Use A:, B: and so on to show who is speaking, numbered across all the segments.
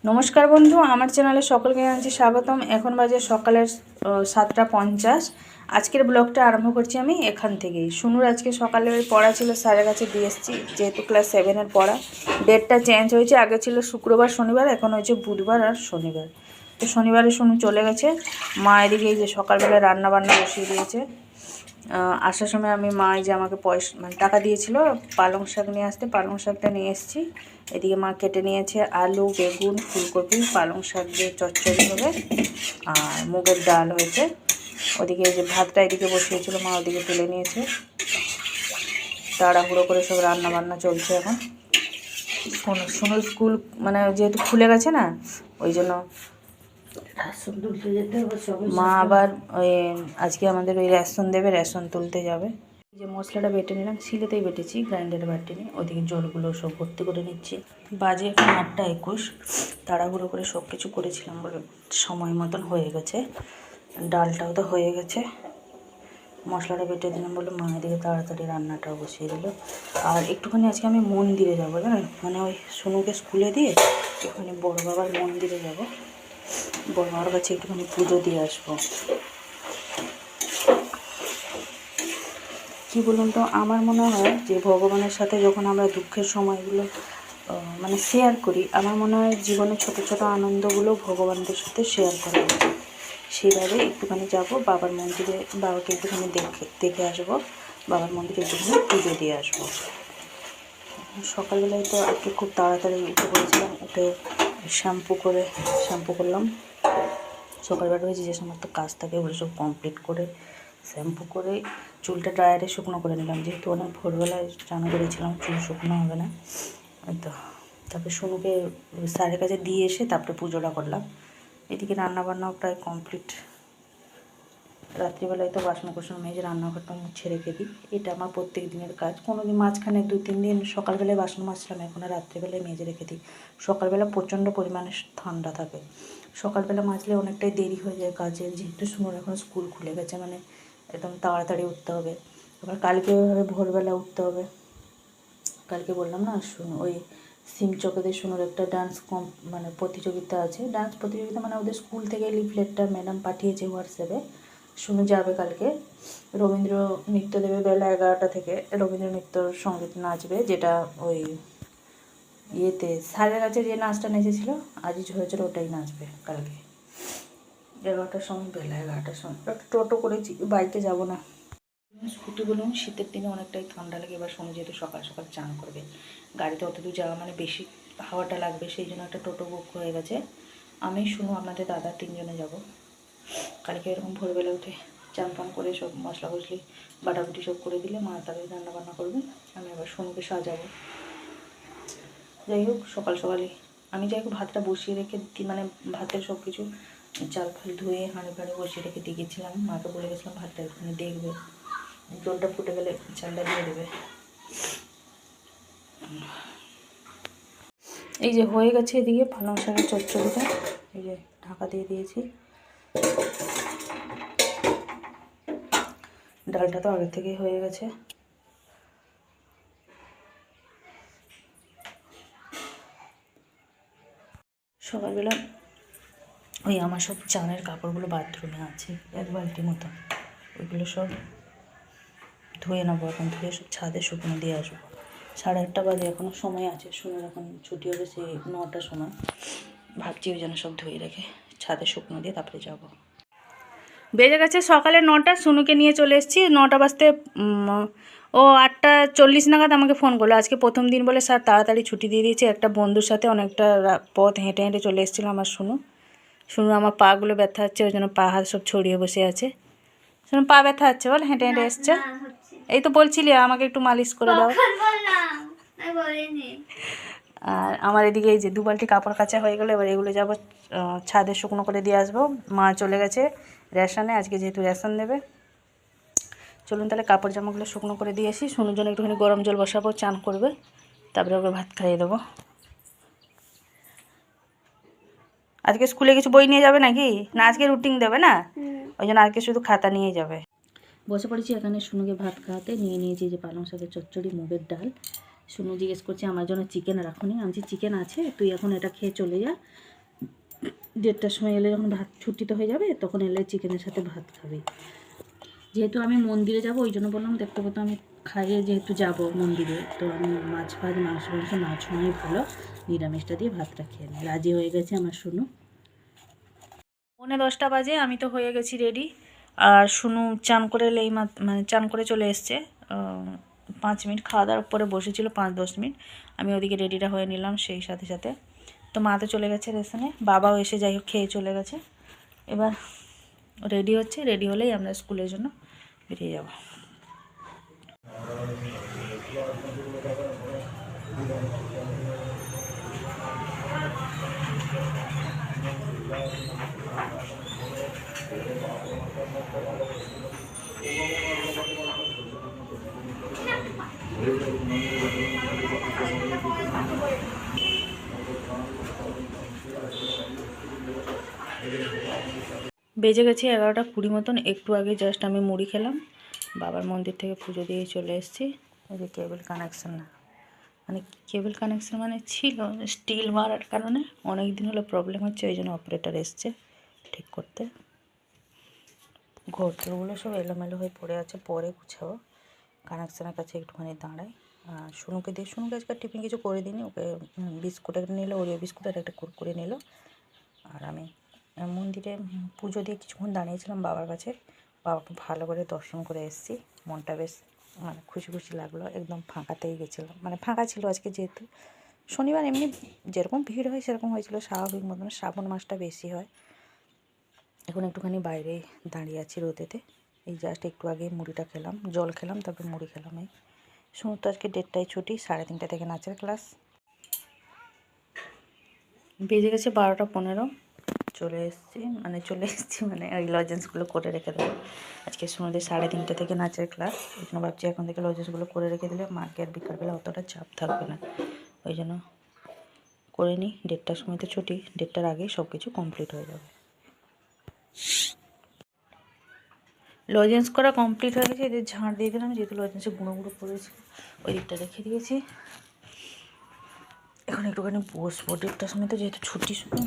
A: নমস্কার বন্ধু, আমার চ্যানেলে সকলকে জানাচ্ছি স্বাগতম। এখন বাজে সকালের 7:50। আজকের ব্লগটা আরম্ভ করছি আমি এখান থেকেই। শুনুর আজকে সকালে ওই পড়া ছিল, স্যারের কাছে দিয়ে এসেছি, যেহেতু ক্লাস 7-এর পড়া। ডেটটা চেঞ্জ হয়েছে, আগে ছিল শুক্রবার শনিবার, এখন হয়েছে বুধবার আর শনিবার। তো শনিবারে শুনু চলে গেছে। মা এদিকে এই যে সকালবেলায় রান্না বান্না বসিয়ে দিয়েছে। আসার সময় আমি মা যে আমাকে পয়সা টাকা দিয়েছিল পালং শাক নিয়ে আসতে, পালং শাকটা নিয়ে এসেছি। এদিকে মা কেটে নিয়েছে আলু, বেগুন, ফুলকপি, পালং শাক দিয়ে চচ্চড়ি হবে, আর মুগের ডাল হয়েছে। ওদিকে যে ভাতটা এদিকে বসিয়েছিল মা, ওদিকে তুলে নিয়েছে। তাড়াহুড়ো করে সব রান্না বান্না চলছে এখন। শোনো স্কুল যেহেতু খুলে গেছে না, ওই জন্য মা আবার ওই আজকে আমাদের ওই রেশন দেবে, রেশন তুলতে যাবে। যে মশলাটা বেটে নিলাম, শিলেতেই বেটেছি, গ্রাইন্ডারে বাটিনি। ওদিকে জলগুলো সব ভর্তি করে নিচ্ছি। বাজে এখন 8:21। তাড়াহুড়ো করে সব কিছু করেছিলাম বলে সময় মতন হয়ে গেছে। ডালটাও তো হয়ে গেছে, মশলাটা বেটে দিলাম বলে মা এদিকে তাড়াতাড়ি রান্নাটাও বসিয়ে দিল। আর একটুখানি আজকে আমি মন্দিরে যাবো, জানেন, ওই সোনুকে স্কুলে দিয়ে একটুখানি বড় বাবার মন্দিরে যাব। বড় বাবার কাছে একটুখানি পুজো দিয়ে আসবো। কী বলুন তো, আমার মনে হয় যে ভগবানের সাথে যখন আমরা দুঃখের সময়গুলো শেয়ার করি, আমার মনে হয় জীবনে ছোট ছোট আনন্দগুলো ভগবানদের সাথে শেয়ার করা উচিত। সেইভাবে একটুখানি যাব বাবার মন্দিরে, বাবাকে একটুখানি দেখে আসবো, বাবার মন্দিরে একটুখানি পুজো দিয়ে আসবো। সকালবেলায় তো আজকে খুব তাড়াতাড়ি উঠে পড়েছিলাম, উঠে শ্যাম্পু করলাম। সকালবেলা হয়েছে যে সমস্ত কাজ থাকে ওগুলো সব কমপ্লিট করে শ্যাম্পু করে চুলটা ড্রায়ারে শুকনো করে নিলাম, যেহেতু অনেক ভোরবেলায় স্নান করেছিলাম, চুল শুকনো হবে না। তো তারপরে সোনুকে স্যারের কাছে দিয়ে এসে তারপরে পুজোটা করলাম। এদিকে রান্নাবান্নাও প্রায় কমপ্লিট। রাত্রিবেলায় তো বাসন কোসন মেজে রান্নাঘরটা মুছে রেখে দিই, এটা আমার প্রত্যেক দিনের কাজ। কোনো দিন মাঝখানে 2-3 দিন সকালবেলায় বাসন মাজছিলাম, এখন আর রাত্রিবেলায় মেজে রেখে দিই। সকালবেলা প্রচণ্ড পরিমাণে ঠান্ডা থাকে, সকালবেলা মাজলে অনেকটাই দেরি হয়ে যায় কাজের, যেহেতু শুনুন এখন স্কুল খুলে গেছে, একদম তাড়াতাড়ি উঠতে হবে। আবার কালকে ভোরবেলা উঠতে হবে। কালকে বললাম না, শুনো ওই সিমচকেদের শুনুর একটা ডান্স প্রতিযোগিতা আছে। ডান্স প্রতিযোগিতা ওদের স্কুল থেকে লিফলেটটা ম্যাডাম পাঠিয়েছে হোয়াটসঅ্যাপে। শুনু যাবে কালকে, রবীন্দ্র নৃত্য দেবে বেলা 11টা থেকে। রবীন্দ্র নৃত্য সঙ্গীত নাচবে, যেটা ওই ইয়েতে স্যারের কাছে যে নাচটা নেচেছিল আজই হয়েছিল, ওটাই নাচবে কালকে 11টার সময়, বেলা 11টার সময়। টোটো করেছি, বাইকে যাব না। স্কুটি বলুন, শীতের দিনে অনেকটাই ঠান্ডা লাগে। এবার শোনো যেহেতু সকাল সকাল চান করবে, গাড়িতে অত দূর যাওয়া বেশি হাওয়াটা লাগবে, সেই জন্য একটা টোটো বুক হয়ে গেছে। আমি শুনো আপনাদের দাদা 3 জনে যাব কালকে। এরকম ভোরবেলা উঠে চান পান করে সব মশলা মশলি বাটাবুটি সব করে দিলে মা তাদের রান্না বান্না করবেন, আমি আবার সোনুকে সাজাবো। যাই হোক, সকাল সকালে আমি যাই হোক ভাতটা বসিয়ে রেখে দিই, ভাতের সব কিছু চাল ফাল ধুয়ে হাঁড়ি ফাঁড়ি বসিয়ে রেখে দিয়ে গেছিলাম। মাকে বলে গেছিলাম ভাতটা একটুখানি দেখবে, জলটা ফুটে গেলে চালটা দিয়ে দেবে। এই যে হয়ে গেছে এদিকে পালং শাকের চচ্চড়িটা, এই যে ঢাকা দিয়ে দিয়েছি। ডালটা তো আগে থেকেই হয়ে গেছে। সকালবেলা ওই আমার সব চানের কাপড়গুলো বাথরুমে আছে 1 বালতি মতো, ওইগুলো সব ধুয়ে নেবো। এখন ধুয়ে সব ছাদে শুকনো দিয়ে আসবো। 8:30 বাজে, এখনও সময় আছে। শুনুন এখন ছুটি হবে সেই 9টার সময়। ভাবছি ওই জন্য সব ধুয়ে রেখে ছাদে শুকনো দিয়ে তারপরে যাব। বেজে গেছে সকালে 9টা, শুনুকে নিয়ে চলে এসেছি। 9টা বাজতে ও 8:40 নাগাদ আমাকে ফোন করলো। আজকে প্রথম দিন বলে স্যার তাড়াতাড়ি ছুটি দিয়ে দিয়েছে। একটা বন্ধুর সাথে অনেকটা পথ হেঁটে হেঁটে চলে এসেছিলো আমার শুনু আমার পাগুলো ব্যথা হচ্ছে, ওই জন্য পা হাত সব ছড়িয়ে বসে আছে। শুনুন পা ব্যথা হচ্ছে বল, হেঁটে হেঁটে এসছে। এই তো বলছিলি আমাকে একটু মালিশ করে দাও। আর আমার এদিকে এই যে 2 বালতি কাপড় কাচা হয়ে গেলো। এবার এগুলো যাবো ছাদে শুকনো করে দিয়ে আসবো। মা চলে গেছে রেশনে, আজকে যেহেতু রেশন দেবে। চলুন তাহলে কাপড় জামাগুলো শুকনো করে দিয়ে আসি। শুনুর জন্য একটুখানি গরম জল বসাবো, চান করবে, তারপরে ওকে ভাত খাইয়ে দেবো। আজকে স্কুলে কিছু বই নিয়ে যাবে নাকি না? আজকে রুটিন দেবে না, ওই জন্য আজকে শুধু খাতা নিয়ে যাবে। বসে পড়েছি এখানে শুনুকে ভাত খাওয়াতে। নিয়ে নিয়েছি যে পালং শাকের চচ্চড়ি, মুগের ডাল। শুনু জিজ্ঞেস করছে আমার জন্য চিকেন রাখুনি। আমি চিকেন আছে, তুই এখন এটা খেয়ে চলে যা, 1:30টার সময় এলে যখন ভাত ছুটিতে হয়ে যাবে তখন এলে চিকেনের সাথে ভাত খাবে। যেহেতু আমি মন্দিরে যাব ওই জন্য বললাম দেখতে পেতো আমি খাইয়ে যেহেতু যাব মন্দিরে, তো আমি মাছ ভাত মাংস মাছ নয় ভালো, নিরামিষটা দিয়ে ভাতটা খেয়ে নিই। রাজি হয়ে গেছে আমার শুনু। 9:10 বাজে, আমি তো হয়ে গেছি রেডি। আর শুনু চান করে এলেই মানে চান করে চলে এসছে। 5 মিনিট খাওয়া দাওয়ার পরে বসেছিল, 5-10 মিনিট। আমি ওদিকে রেডিটা হয়ে নিলাম সেই সাথে সাথে। তো মা তো চলে গেছে রেশনে, বাবাও এসে যাই হোক খেয়ে চলে গেছে। এবার রেডি হচ্ছে, রেডি হলেই আমরা স্কুলের জন্য বেরিয়ে যাব। বেজে গেছে 11:20 মতন। একটু আগে জাস্ট আমি মুড়ি খেলাম, বাবার মন্দির থেকে পুজো দিয়ে চলে এসেছি। ওই যে কেবল কানেকশান মানে ছিল স্টিল মারার কারণে অনেক দিন হলো প্রবলেম হচ্ছে, ওই জন্য অপারেটর এসছে ঠিক করতে। ঘরগুলো সব এলোমেলো হয়ে পড়ে আছে, পরে গুছাবো। কানেকশানের কাছে একটুখানি দাঁড়াই। শুনুকে দিয়ে, শুনুকে আজকে টিফিন কিছু করে দিইনি, ওকে বিস্কুট একটা নিল, ওরিও বিস্কুট আর একটা কুরকুরে নিল। আর আমি মন্দিরে পুজো দিয়ে কিছুক্ষণ দাঁড়িয়েছিলাম বাবার কাছে, বাবাকে ভালো করে দর্শন করে এসেছি। মনটা বেশ মানে খুশি খুশি লাগলো, একদম ফাঁকাতেই গেছিলাম, মানে ফাঁকা ছিল আজকে যেহেতু শনিবার, এমনি যেরকম ভিড় হয় সেরকম হয়েছিল স্বাভাবিক মতন। শ্রাবণ মাসটা বেশি হয়। এখন একটুখানি বাইরে দাঁড়িয়ে আছি রোদেতে। এই জাস্ট একটু আগে মুড়িটা খেলাম, জল খেলাম, তারপর মুড়ি খেলাম। এই শুনুন তো আজকে 1:30টায় ছুটি, 3:30 থেকে নাচের ক্লাস। বেজে গেছে 12:15। চলে এসেছি মানে ওই লজেন্সগুলো করে রেখে দেবো। আজকে শুনুদের 3:30 থেকে নাচের ক্লাস, ওই জন্য ভাবছি এখন থেকে লজেন্সগুলো করে রেখে দিলে মাকে আর বিকালবেলা অতটা চাপ থাকবে না, ওই জন্য করে নিই। 1:30টার সময় তো ছুটি, 1:30টার আগেই সব কিছু কমপ্লিট হয়ে যাবে। লজেন্স করা কমপ্লিট হয়ে গেছে, এদের ঝাঁট দিয়ে দিলাম, যেহেতু লজেন্সে গুঁড়ো গুঁড়ো পড়েছে ওই দিকটা রেখে দিয়েছি। এখন একটুখানি বসবো, 1:30টার সময় তো যেহেতু ছুটি, শুধু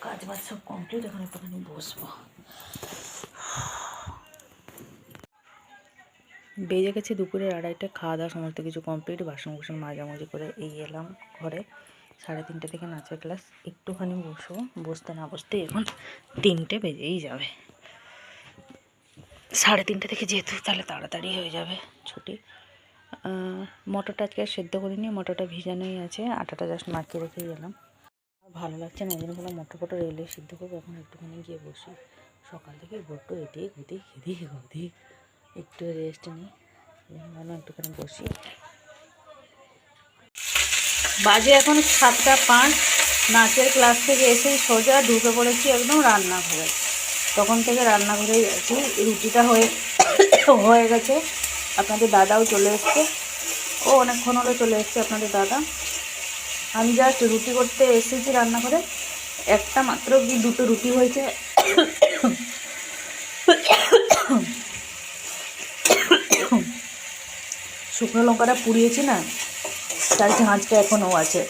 A: কাজ বাজ সব কমপ্লিট, এখন একটুখানি বসবো। বেজে গেছে দুপুরের 2:30, খাওয়া দাওয়া সমস্ত কিছু কমপ্লিট, বাসন কুসন মাজামাজি করে এই এলাম ঘরে। 3:30 থেকে নাচের ক্লাস, একটুখানি বসবো, বসতে না বসতে এখন 3টে বেজেই যাবে। 3:30 থেকে যেহেতু তাহলে তাড়াতাড়ি হয়ে যাবে ছুটি। মটরটা আজকে আর সেদ্ধ করিনি, মটরটা ভিজানোই আছে, আটাটা জাস্ট মাখিয়ে রেখেই এলাম। আর ভালো লাগছে না, এই জন্য কোনো মটর ফটর এলে সিদ্ধ করবো। এখন একটুখানি গিয়ে বসি, সকাল থেকে বড্ড এদিক ওদিক একটু রেস্ট নিই, একটুখানি বসি। বাজে এখন 7:05। নাচের ক্লাস থেকে এসেই সোজা ঢুকে পড়েছি একদম রান্নাঘরে। তখন থেকে রান্নাঘরেই আছি। রুটিটা হয়ে গেছে, আপনাদের দাদাও চলে এসছে, ও অনেকক্ষণ হলে চলে এসছে আপনাদের দাদা। আমি জাস্ট রুটি করতে এসেছি রান্নাঘরে, একটা মাত্র কি 2টো রুটি হয়েছে। শুকনো লঙ্কাটা পুড়িয়েছি না, তার ঝাঁঝটা এখনও আছে।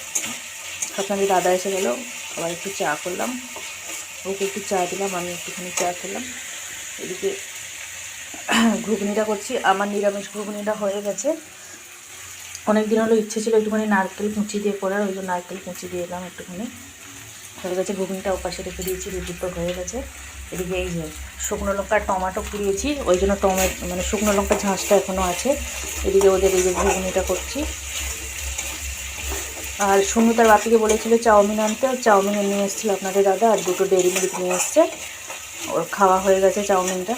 A: আপনাদের দাদা এসে গেল, আবার একটু চা করলাম, ওকে একটু চা দিলাম, আমি একটুখানি চা খেলাম। এদিকে ঘুগনিটা করছি, আমার নিরামিষ ঘুগনিটা হয়ে গেছে। অনেক দিন হলো ইচ্ছে ছিল একটুখানি নারকেল কুচি দিয়ে করার, ওই জন্য নারকেল কুচি দিয়ে এলাম একটুখানি। হয়ে গেছে ঘুগনিটা, ওপাশে রেখে দিয়েছি, রুটি তো হয়ে গেছে। এদিকে এই যে শুকনো লঙ্কা টমেটো পুড়িয়েছি, ওই জন্য মানে শুকনো লঙ্কা ঝাঁঝটা এখনও আছে। এদিকে ওদের এই যে ঘুগনিটা করছি। আর শুনু তার বাপিকে বলেছিল চাউমিন আনতে, চাউমিন নিয়ে এসেছিলো আপনাদের দাদা, আর 2টো ডেরি মিল্ক নিয়ে এসছে। ওর খাওয়া হয়ে গেছে চাউমিনটা।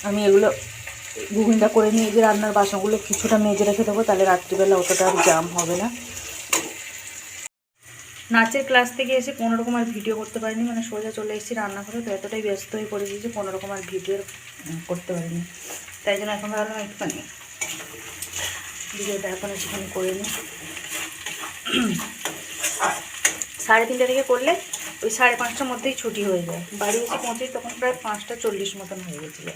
A: আমি এগুলো ঘুগনিটা করে নিয়ে যে রান্নার বাসনগুলো কিছুটা মেজে রেখে দেবো, তাহলে রাত্রিবেলা অতটা আর জাম হবে না। নাচের ক্লাস থেকে এসে কোনোরকম আর ভিডিও করতে পারিনি, মানে সোজা চলে এসেছি রান্নাঘরে, তো এতটাই ব্যস্ত হয়ে পড়েছি যে কোনোরকম আর ভিডিও করতে পারিনি। তাই জন্য এখন ভাবলাম একটুখানি ভিডিওটা এখন একটুখানি করে নিই। 3:30 থেকে করলে ওই 5:30টার মধ্যেই ছুটি হয়ে যায়। বাড়ি এসে পৌঁছে তখন প্রায় 5:40 মতন হয়ে গেছিলো।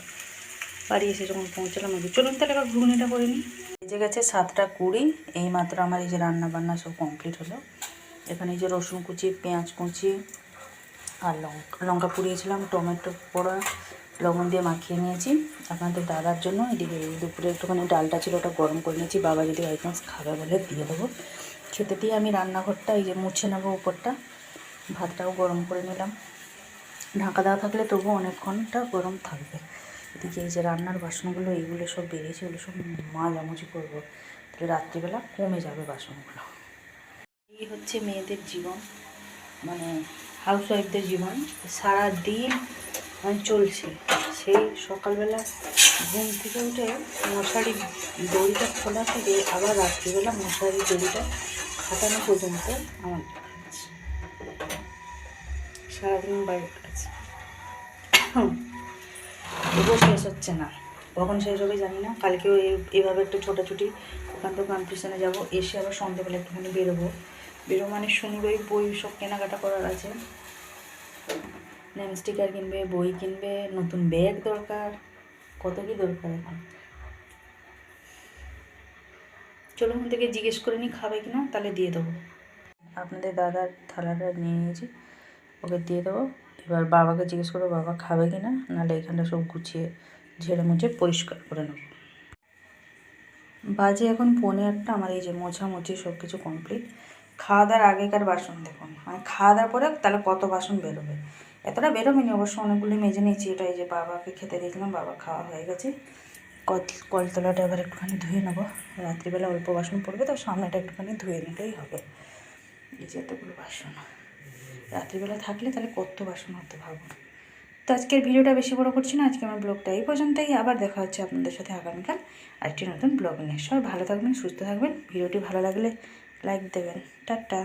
A: বাড়ি এসে যখন পৌঁছালাম, চলুন তাহলে এবার ঘুগনিটা করে নিই। বেজে গেছে 7:20, এইমাত্র আমার এই যে রান্না বান্না সব কমপ্লিট হলো। এখানে যে রসুন কুচি, পেঁয়াজ কুচি আর লঙ্কা পুড়িয়েছিলাম, টমেটো পোড়া লবণ দিয়ে মাখিয়ে নিয়েছি আপনাদের দাদার জন্য। এদিকে দুপুরে একটুখানি ডালটা ছিল, ওটা গরম করে নিয়েছি, বাবা যদি বাই চান্স খাবে বলে দিয়ে দেবো। খেতে দিয়ে আমি রান্নাঘরটা এই যে মুছে নেবো উপরটা, ভাতটাও গরম করে নিলাম। ঢাকা দেওয়া থাকলে তবুও অনেকক্ষণটা গরম থাকবে। এদিকে এই যে রান্নার বাসনগুলো এইগুলো সব বেরিয়েছে, ওগুলো সব মাজামুজি করবো, তাহলে রাত্রিবেলা কমে যাবে বাসনগুলো। এই হচ্ছে মেয়েদের জীবন, মানে হাউসওয়াইফদের জীবন। সারা দিন মানে চলছে, সেই সকালবেলা ঘুম থেকে উঠে মশারি দড়িটা খোলা থেকে আবার রাত্রিবেলা মশারি দড়িটা খাটানো পর্যন্ত আমার কাজ, সারাদিন বাইরের কাজ তবুও শেষ হচ্ছে না। কখন শেষ হবে জানি না। কালকেও এভাবে একটু ছোটাছুটি ওখান থেকে কম্পিটিশানে যাবো, এসে আবার সন্ধ্যেবেলা একটুখানি বেরোবো মানে শুনুর ওই বই সব কেনাকাটা করার আছে, নেম স্টিকার কিনবে, বই কিনবে, নতুন ব্যাগ দরকার, কত কি দরকার এখন। চলো ওখান থেকে জিজ্ঞেস করে নিই খাবে কিনা, তাহলে দিয়ে দেবো। আপনাদের দাদার থালাটা নিয়ে নিয়েছি, ওকে দিয়ে দেবো। এবার বাবাকে জিজ্ঞেস করবো বাবা খাবে কিনা, নাহলে এখানটা সব গুছিয়ে ঝেড়ে মুছে পরিষ্কার করে নেবো। বাজে এখন 1:45, আমার এই যে মোছামুছি সব কিছু কমপ্লিট। খাওয়া দাওয়ার আগেকার বাসন দেখুন, মানে খাওয়া দাওয়ার পরে তাহলে কত বাসন বেরোবে, এতটা বেরোবেনি অবশ্য, অনেকগুলি মেজে নিয়েছি। এটা এই যে বাবাকে খেতে দিয়েছিলাম, বাবা খাওয়া হয়ে গেছে। কলতলাটা এবার একটুখানি ধুয়ে নেবো, রাত্রিবেলা অল্প বাসন পড়বে, তো সামনেটা একটুখানি ধুয়ে নিলেই হবে। এই যে এতগুলো বাসন রাত্রিবেলা থাকলে তাহলে কত বাসন হতে ভাবুন। তো আজকের ভিডিওটা বেশি বড় করছি না, আজকে আমার ব্লগটা এই পর্যন্তই। আবার দেখা হচ্ছে আপনাদের সাথে আগামীকাল আরেকটি নতুন ব্লগ নিয়ে। সবাই ভালো থাকবেন, সুস্থ থাকবেন। ভিডিওটি ভালো লাগলে লাইক দেবেন। টাটা।